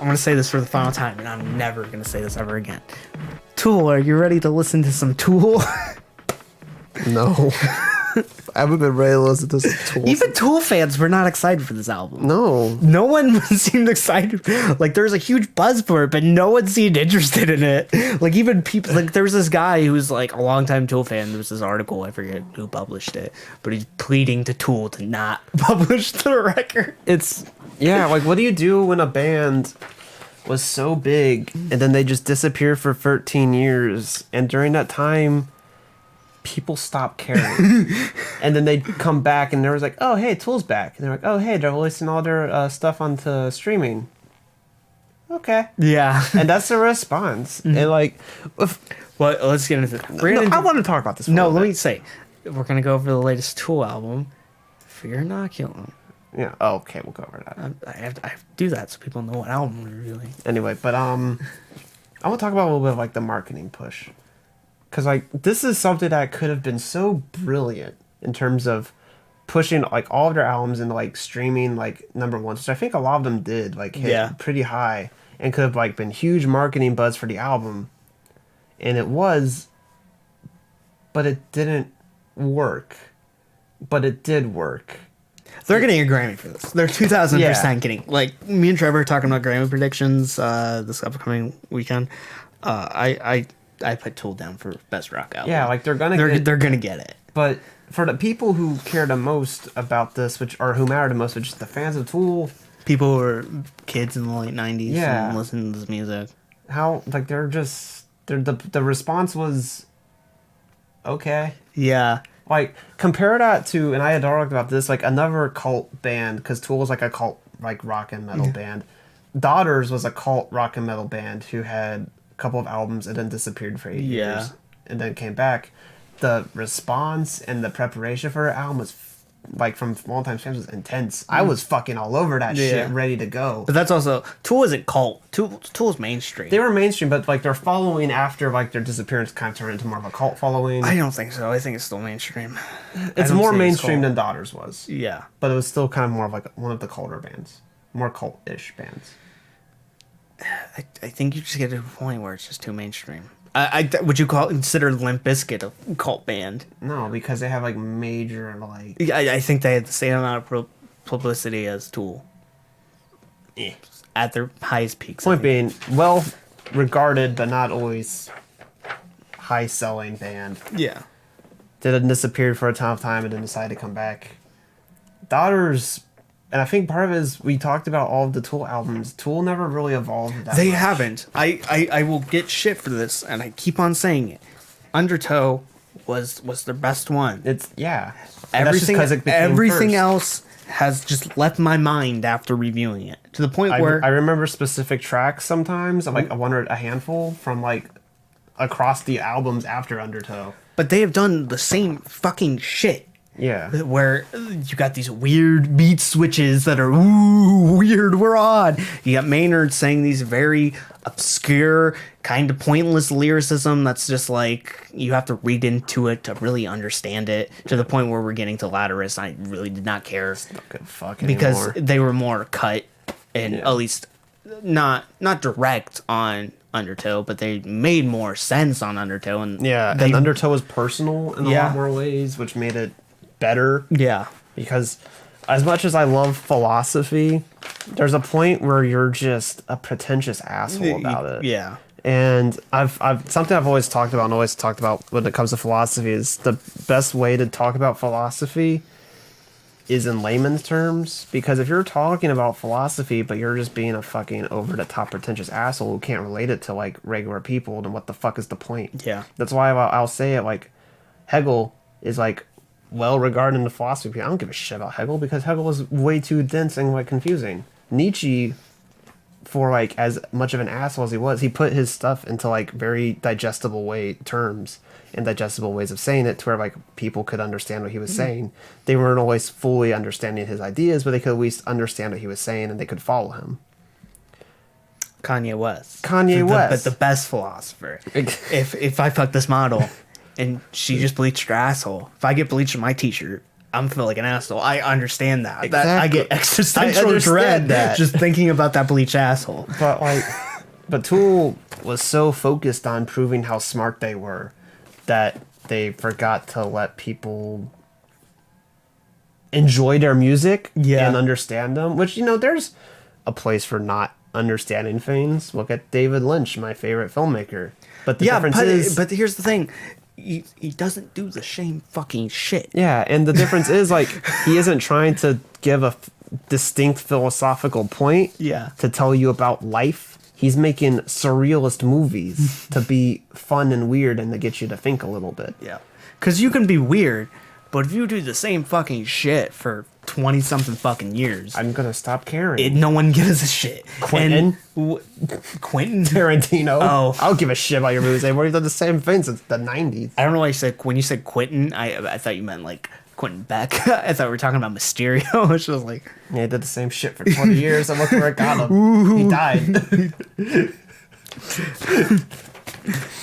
going to say this for the final time, and I'm never going to say this ever again. Tool, are you ready to listen to some Tool? No. I haven't been ready to listen to some Tool. Even Tool fans were not excited for this album. No one seemed excited. Like, there was a huge buzz for it, but no one seemed interested in it. Like, even people, like, there was this guy who was, like, a longtime Tool fan. There was this article, I forget who published it, but he's pleading to Tool to not publish the record. Yeah, like, what do you do when a band was so big and then they just disappear for 13 years, and during that time people stop caring? And then they come back and there was like, oh hey, Tool's back, and they're like, oh hey, they're releasing all their stuff onto streaming. Okay. Yeah. And that's the response. And like, Well, let's get into it. I want to talk about this. No, let me say, we're gonna go over the latest Tool album for your Inoculum. Yeah. Oh, okay, we'll go over that. I have to do that so people know what album we're reviewing. Anyway, but I want to talk about a little bit of like the marketing push, because like this is something that could have been so brilliant in terms of pushing like all of their albums into like streaming like number ones, which I think a lot of them did like hit pretty high, and could have like been huge marketing buzz for the album, and it was, but it didn't work, but it did work. They're getting a Grammy for this. They're 2,000% getting. Like, me and Trevor are talking about Grammy predictions this upcoming weekend. I put Tool down for best rock album. Yeah, like they're gonna get it. But for the people who care the most about this, who matter the most, which is the fans of Tool, people who are kids in the late 90s and listening to this music. How like the response was okay. Yeah. Like, compare that to, and I had talked about this, like, another cult band, because Tool is, like, a cult, like, rock and metal band. Daughters was a cult rock and metal band who had a couple of albums and then disappeared for 8 years. And then came back. The response and the preparation for her album was, like, from longtime fans was intense. I was fucking all over that shit, ready to go. But that's also, Tool isn't cult. Tool is mainstream. They were mainstream, but, like, their following after, like, their disappearance kind of turned into more of a cult following. I don't think so. I think it's still mainstream. It's more mainstream than Daughters was. Yeah. But it was still kind of more of, like, one of the culter bands. More cult-ish bands. I think you just get to a point where it's just too mainstream. Would you consider Limp Bizkit a cult band? No, because they have like major like. I think they had the same amount of publicity as Tool. At their highest peaks. Point being, well regarded but not always high selling band. Yeah. That disappeared for a time and then decided to come back. Daughters. And I think part of it is we talked about all of the Tool albums. Tool never really evolved that They much. haven't. I will get shit for this, and I keep on saying it. Undertow was their best one. It's Everything else has just left my mind after reviewing it. To the point where I remember specific tracks sometimes. I wondered a handful from like across the albums after Undertow. But they have done the same fucking shit. Yeah. Where you got these weird beat switches that are, ooh, weird, we're on. You got Maynard saying these very obscure, kind of pointless lyricism that's just like, you have to read into it to really understand it, to the point where we're getting to Latterus. I really did not care. Because they were more cut, and at least not direct on Undertow, but they made more sense on Undertow. And and Undertow was personal in a lot more ways, which made it better. Yeah. Because as much as I love philosophy, there's a point where you're just a pretentious asshole about it. Yeah. And I've something I've always talked about and always talked about when it comes to philosophy is the best way to talk about philosophy is in layman's terms. Because if you're talking about philosophy but you're just being a fucking over the top pretentious asshole who can't relate it to like regular people, then what the fuck is the point? Yeah. That's why I'll say it like Hegel is like well regarded in the philosophy. I don't give a shit about Hegel because Hegel was way too dense and like confusing. Nietzsche, for like as much of an asshole as he was, he put his stuff into like very digestible terms and digestible ways of saying it to where like people could understand what he was saying. They weren't always fully understanding his ideas, but they could at least understand what he was saying and they could follow him. Kanye West. But the best philosopher. if I fuck this model and she just bleached her asshole, if I get bleached on my t-shirt, I'm feeling like an asshole. I understand that. That I get Exactly. existential I understand dread that. just thinking about that bleach asshole. But like, but Tool was so focused on proving how smart they were that they forgot to let people enjoy their music and understand them. Which, you know, there's a place for not understanding things. Look at David Lynch, my favorite filmmaker. But the difference is, but here's the thing. He doesn't do the same fucking shit. yeah, and the difference is like he isn't trying to give a distinct philosophical point to tell you about life. He's making surrealist movies to be fun and weird and to get you to think a little bit. Yeah. Because you can be weird, but if you do the same fucking shit for 20-something fucking years, I'm going to stop caring. no one gives a shit. Quentin? Quentin? Tarantino? Oh. I don't give a shit about your movies anymore. You've done the same thing since the 90s. I don't know why you said, when you said Quentin, I thought you meant like Quentin Beck. I thought we were talking about Mysterio, which was like... Yeah, he did the same shit for 20 years, and look where it got him. He died.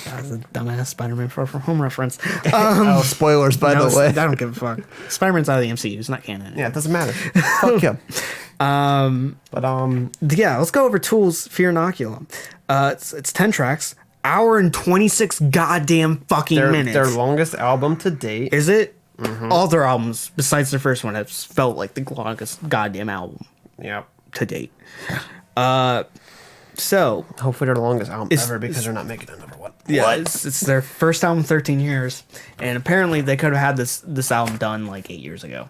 That was a dumbass Spider-Man Far From Home reference. Spoilers, by the way. I don't give a fuck. Spider-Man's out of the MCU. It's not canon. Yeah, it doesn't matter. Fuck him. Yeah, let's go over Tool's Fear Inoculum. It's 10 tracks, hour and 26 goddamn fucking minutes. Their longest album to date. Is it? Mm-hmm. All their albums, besides their first one, have felt like the longest goddamn album. Yep. To date. So hopefully their longest album ever, because they're not making another one. Yeah, it's their first album in 13 years, and apparently they could have had this album done like 8 years ago.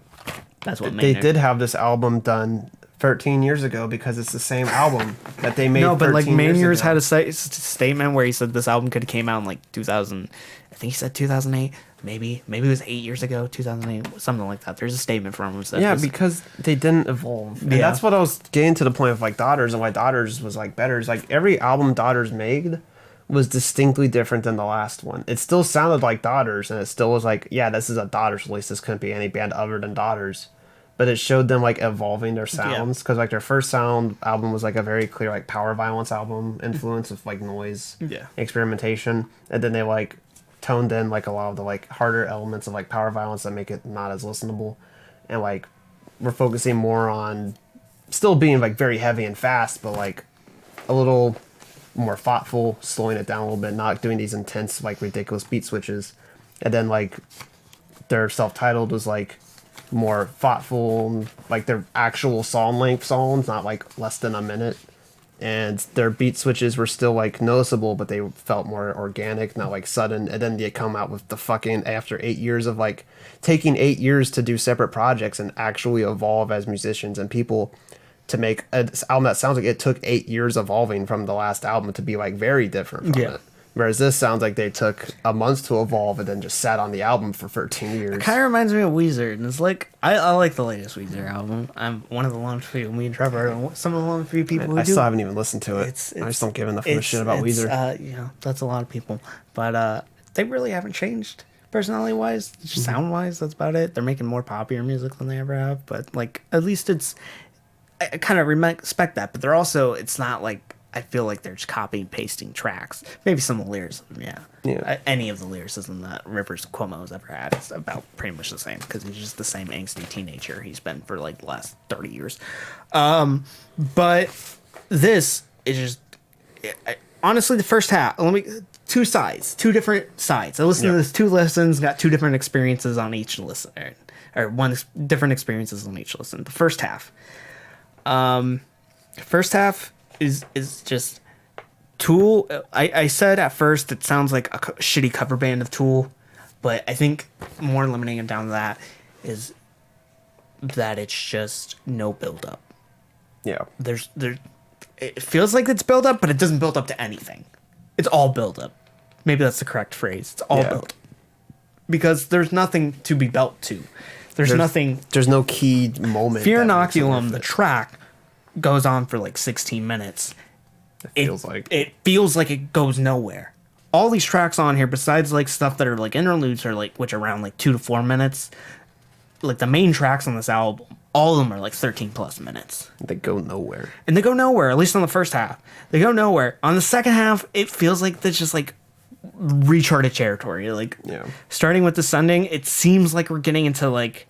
That's what they did have this album done 13 years ago, because it's the same album that they made. No, but like Maniers ago. had a statement where he said this album could have came out in like 2000. I think he said 2008. Maybe it was 8 years ago, 2008, something like that. There's a statement from him. Yeah, because they didn't evolve. And that's what I was getting to the point of like Daughters, and why Daughters was like better. Is like every album Daughters made was distinctly different than the last one. It still sounded like Daughters, and it still was like, yeah, this is a Daughters release. This couldn't be any band other than Daughters. But it showed them like evolving their sounds, because like their first sound album was like a very clear like power violence album influence of like noise experimentation, and then they like toned in like a lot of the like harder elements of like power violence that make it not as listenable, and like we're focusing more on still being like very heavy and fast, but like a little more thoughtful, slowing it down a little bit, not doing these intense like ridiculous beat switches. And then like their self-titled was like more thoughtful, like their actual song length songs, not like less than a minute. And their beat switches were still like noticeable, but they felt more organic, not like sudden. And then they come out with the fucking, after 8 years of like taking 8 years to do separate projects and actually evolve as musicians and people, to make an album that sounds like it took 8 years evolving from the last album to be like very different from it. Whereas this sounds like they took a month to evolve and then just sat on the album for 13 years. It kind of reminds me of Weezer, and it's like I like the latest Weezer album. I'm one of the lone few. Me and Trevor are some of the lone few people who I still haven't even listened to it. I just don't give enough of a shit about Weezer. You know, that's a lot of people, but they really haven't changed personality wise, just sound wise. That's about it. They're making more popular music than they ever have, but like at least it's. I kind of respect that, but they're also. It's not like. I feel like they're just copying, pasting tracks. Maybe some of the lyricism, any of the lyricism that Rivers Cuomo's ever had is about pretty much the same, because he's just the same angsty teenager he's been for like the last 30 years. But this is just honestly the first half. Two different sides. I listened to this 2 listens, got 2 different experiences on each listen, or different experiences on each listen. The first half. Is just Tool. I said at first it sounds like a shitty cover band of Tool, but I think more limiting it down to that is that it's just no build up. Yeah. It feels like it's build up, but it doesn't build up to anything. It's all build up. Maybe that's the correct phrase. It's all built. Because there's nothing to be built to. There's nothing. There's no key moment. Fear Inoculum, the track, goes on for like 16 minutes. It feels like it goes nowhere. All these tracks on here, besides like stuff that are like interludes or like which are around like 2 to 4 minutes, like the main tracks on this album, all of them are like 13 plus minutes. They go nowhere. And they go nowhere, at least on the first half. They go nowhere. On the second half, it feels like that's just like recharted territory. Like starting with Descending, it seems like we're getting into like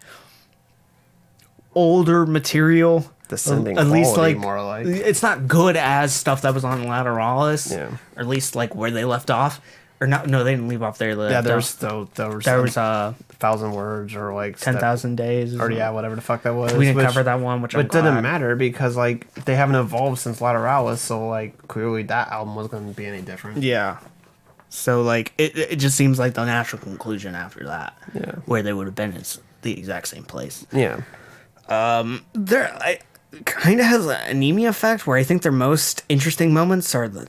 older material. Descending At least quality, like more like. it's not good as stuff that was on Lateralis. Yeah. Or at least like where they left off. Or not? No, they didn't leave off there. Yeah, there was 1,000 words or like 10,000 days. or yeah, whatever the fuck that was. We didn't cover that one, which but didn't matter because like they haven't evolved since Lateralis, so like clearly that album wasn't going to be any different. Yeah. So like it just seems like the natural conclusion after that. Yeah. Where they would have been is the exact same place. Yeah. I kind of has an anemia effect where I think their most interesting moments are the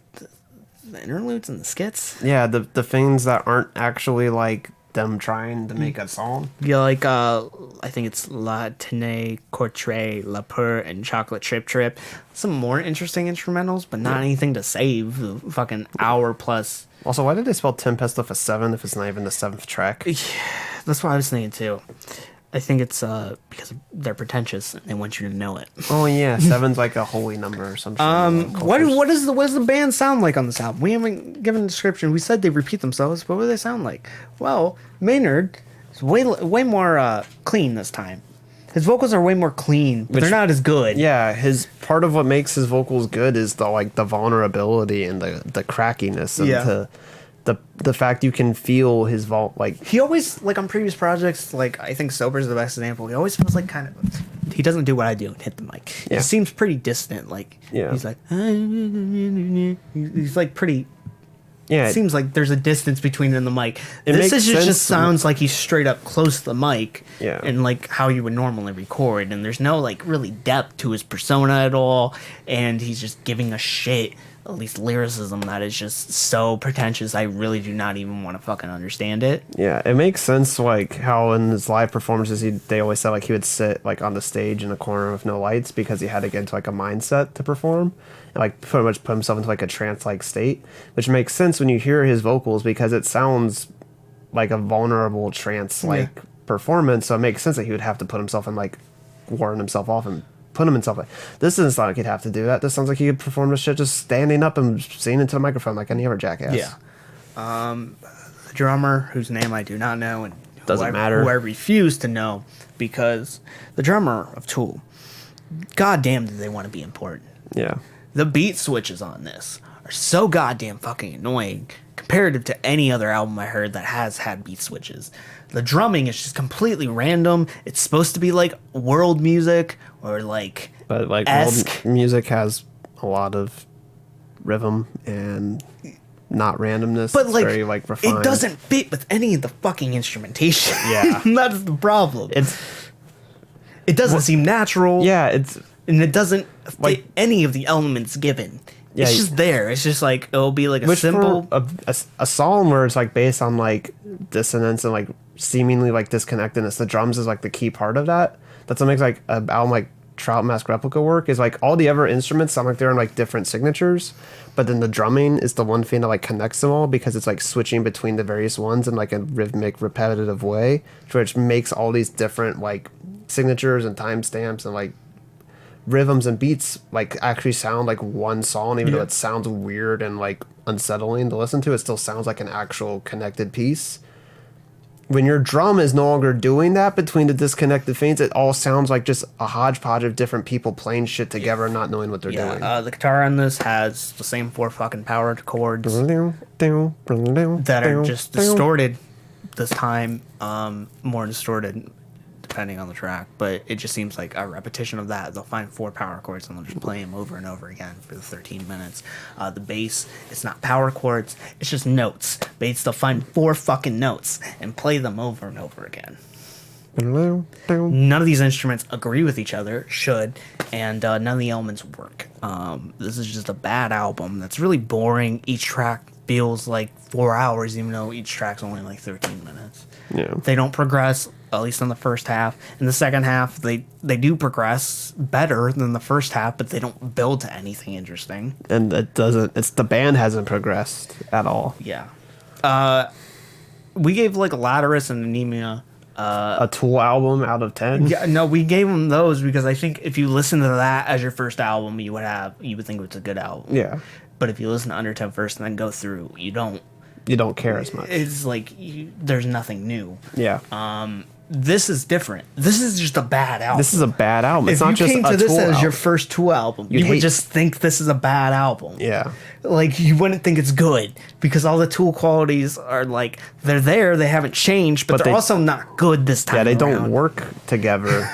interludes and the skits. Yeah, the things that aren't actually like them trying to make a song. Yeah, like I think it's La Tene, Courtrai, La Peur, and Chocolate Trip Trip. Some more interesting instrumentals, but not anything to save the fucking hour plus. Also, why did they spell Tempest with a 7 if it's not even the 7th track? Yeah, that's what I was thinking too. I think it's because they're pretentious and they want you to know it. Oh yeah, 7's like a holy number or something. What does the band sound like on this album? We haven't given a description. We said they repeat themselves, but what do they sound like? Well, Maynard is way more clean this time. His vocals are way more clean, but they're not as good. Yeah, his part of what makes his vocals good is the vulnerability and the crackiness and the fact you can feel his like he always like on previous projects, like I think Sober's the best example. He always feels like kind of he doesn't do what I do and hit the mic. Yeah. He seems pretty distant. Like he's like he's like pretty. Yeah, It seems like there's a distance between him and the mic. It This makes just sense. sounds like he's straight up close to the mic. Yeah. And like how you would normally record. And there's no like really depth to his persona at all. And he's just giving a shit, at least lyricism, that is just so pretentious. I really do not even want to fucking understand it. Yeah, it makes sense like how in his live performances they always said like he would sit like on the stage in a corner with no lights because he had to get into like a mindset to perform and like pretty much put himself into like a trance like state, which makes sense when you hear his vocals because it sounds like a vulnerable trance like performance. So it makes sense that he would have to put himself in like ward himself off and put him in something. This doesn't sound like he'd have to do that. This sounds like he could perform this shit just standing up and singing into the microphone like any other jackass. Yeah. The drummer, whose name I do not know, and Doesn't matter. who I refuse to know, because the drummer of Tool, goddamn, did they want to be important. Yeah. The beat switches on this are so goddamn fucking annoying comparative to any other album I heard that has had beat switches. The drumming is just completely random. It's supposed to be like world music or like But like esque. world music has a lot of rhythm and not randomness. But It's like, very like refined. it doesn't fit with any of the fucking instrumentation. Yeah. That's the problem. It doesn't seem natural. Yeah, it's And it doesn't fit Like- any of the elements given. Yeah, It's just there. It's just like, it'll be like a which simple. for a song where it's like based on like dissonance and like seemingly like disconnectedness. The drums is like the key part of that. That's what makes like an album like Trout Mask Replica work. Is like all the other instruments sound like they're in like different signatures, but then the drumming is the one thing that like connects them all because it's like switching between the various ones in like a rhythmic, repetitive way, which makes all these different like signatures and timestamps and like rhythms and beats like actually sound like one song, even though it sounds weird and like unsettling to listen to. It still sounds like an actual connected piece. When your drum is no longer doing that between the disconnected things, it all sounds like just a hodgepodge of different people playing shit together and not knowing what they're doing. The guitar on this has the same 4 fucking power chords that are just distorted this time, more distorted depending on the track, but it just seems like a repetition of that. They'll find 4 power chords and they'll just play them over and over again for the 13 minutes. The bass, it's not power chords, it's just notes. They'll find 4 fucking notes and play them over and over again. None of these instruments agree with each other, and none of the elements work. This is just a bad album that's really boring. Each track feels like 4 hours, even though each track's only like 13 minutes. Yeah. They don't progress, at least in the first half. In the second half, they do progress better than the first half, but they don't build to anything interesting. And it doesn't, it's the band hasn't progressed at all. Yeah. We gave like Lateralis and Anemia. A Tool album out of 10? Yeah, no, we gave them those because I think if you listen to that as your first album, you would think it's a good album. Yeah. But if you listen to Undertow first and then go through, you don't You don't care as much. It's like there's nothing new. Yeah. this is different. This is just a bad album. This is a bad album. It's if not you just came a to this Tool as album. your first Tool album, you would hate- just think this is a bad album. Yeah. Like, you wouldn't think it's good because all the Tool qualities are like, they're there, they haven't changed, but they're also not good this time. Yeah, they don't around. work together.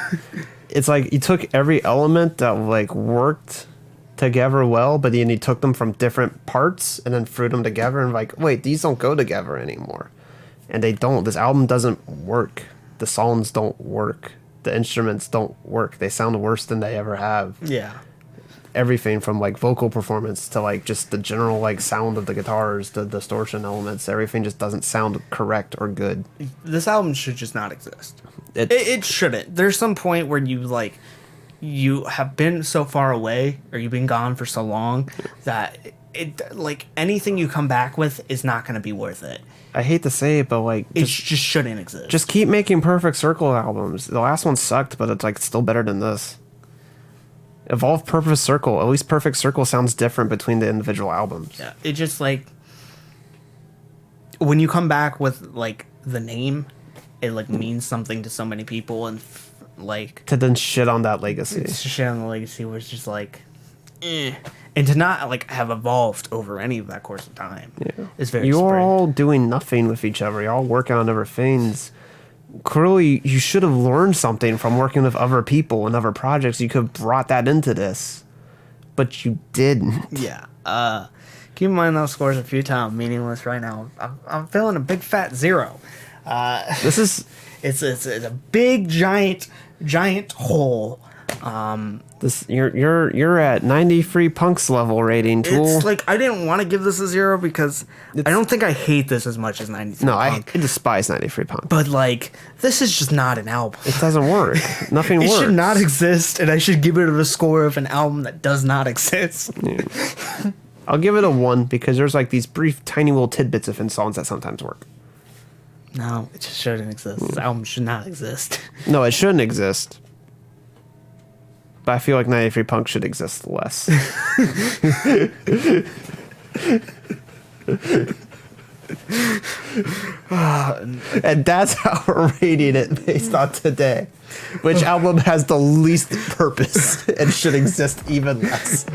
It's like you took every element that like worked together well, but then you took them from different parts and then threw them together and like, wait, these don't go together anymore. And they don't. This album doesn't work. The songs don't work. The instruments don't work. They sound worse than they ever have. Yeah. Everything from like vocal performance to like just the general like sound of the guitars, the distortion elements, everything just doesn't sound correct or good. This album should just not exist. It- It shouldn't. There's some point where you have been so far away or you've been gone for so long that it like anything you come back with is not going to be worth it. I hate to say it, but like It just shouldn't exist. just keep making Perfect Circle albums. The last one sucked, but it's like still better than this. Evolve Perfect Circle. At least Perfect Circle sounds different between the individual albums. yeah, it just like when you come back with like the name, it like means something to so many people and like To then shit on that legacy. it's just shit on the legacy where it's just like and to not like have evolved over any of that course of time is very You're spring. all doing nothing with each other. You're all working on other things. Clearly, you should have learned something from working with other people and other projects. You could have brought that into this, but you didn't. Yeah. Keep in mind those scores are futile, meaningless right now. I'm feeling a big fat 0. This is It's a big giant hole. this. You're at 93 punks level rating, Tool. It's like I didn't want to give this a 0 because I don't think I hate this as much as 93 No, I Punk. despise 93 punk. But like this is just not an album. It doesn't work. Nothing It works. should not exist, and I should give it a score of an album that does not exist. I'll give it a 1 because there's like these brief, tiny little tidbits of in songs that sometimes work. No, it just shouldn't exist. This album should not exist. No, it shouldn't exist. But I feel like 93 Punk should exist less. And that's how we're rating it based on today. Which album has the least purpose and should exist even less?